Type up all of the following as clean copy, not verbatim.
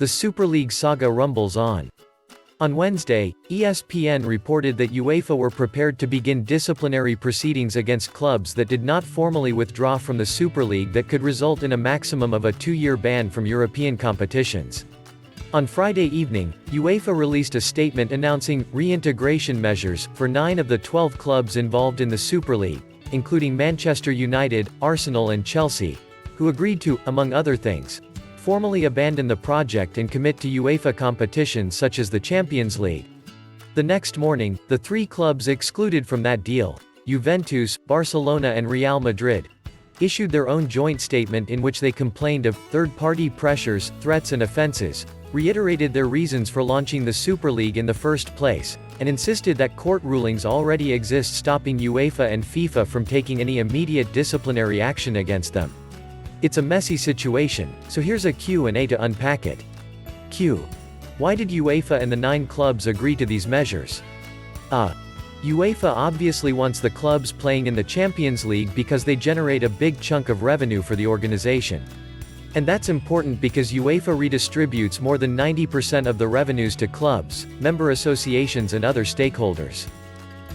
The Super League saga rumbles on. On Wednesday, ESPN reported that UEFA were prepared to begin disciplinary proceedings against clubs that did not formally withdraw from the Super League that could result in a maximum of a 2-year ban from European competitions. On Friday evening, UEFA released a statement announcing reintegration measures for 9 of the 12 clubs involved in the Super League, including Manchester United, Arsenal and Chelsea, who agreed to, among other things, formally abandon the project and commit to UEFA competitions such as the Champions League. The next morning, the 3 clubs excluded from that deal, Juventus, Barcelona and Real Madrid, issued their own joint statement in which they complained of third-party pressures, threats and offences, reiterated their reasons for launching the Super League in the first place, and insisted that court rulings already exist stopping UEFA and FIFA from taking any immediate disciplinary action against them. It's a messy situation, so here's a Q&A to unpack it. Q. Why did UEFA and the 9 clubs agree to these measures? UEFA obviously wants the clubs playing in the Champions League because they generate a big chunk of revenue for the organization. And that's important because UEFA redistributes more than 90% of the revenues to clubs, member associations and other stakeholders.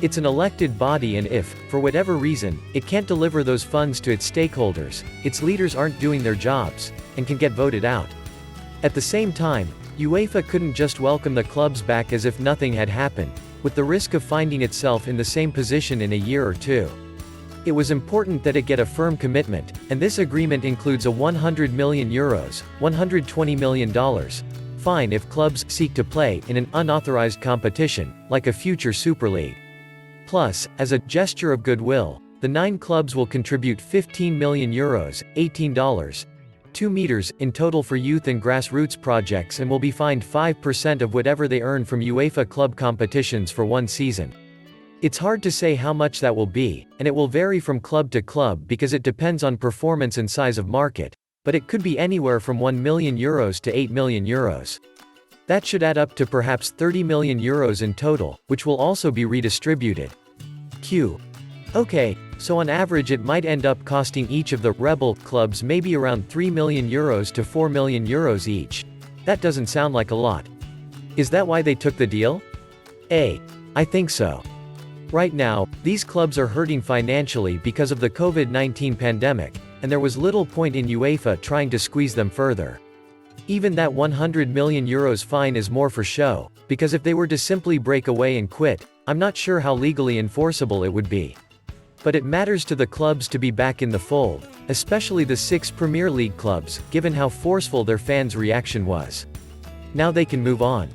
It's an elected body and if, for whatever reason, it can't deliver those funds to its stakeholders, its leaders aren't doing their jobs, and can get voted out. At the same time, UEFA couldn't just welcome the clubs back as if nothing had happened, with the risk of finding itself in the same position in a year or two. It was important that it get a firm commitment, and this agreement includes a €100 million, $120 million, fine if clubs seek to play in an unauthorized competition, like a future Super League. Plus, as a gesture of goodwill, the 9 clubs will contribute €15 million, $18.2 meters, in total for youth and grassroots projects and will be fined 5% of whatever they earn from UEFA club competitions for one season. It's hard to say how much that will be, and it will vary from club to club because it depends on performance and size of market, but it could be anywhere from €1 million to €8 million. That should add up to perhaps €30 million in total, which will also be redistributed. Q. Okay, so on average it might end up costing each of the rebel clubs maybe around €3 million to €4 million each. That doesn't sound like a lot. Is that why they took the deal? I think so. Right now, these clubs are hurting financially because of the COVID-19 pandemic, and there was little point in UEFA trying to squeeze them further. Even that €100 million fine is more for show, because if they were to simply break away and quit, I'm not sure how legally enforceable it would be. But it matters to the clubs to be back in the fold, especially the 6 Premier League clubs, given how forceful their fans' reaction was. Now they can move on.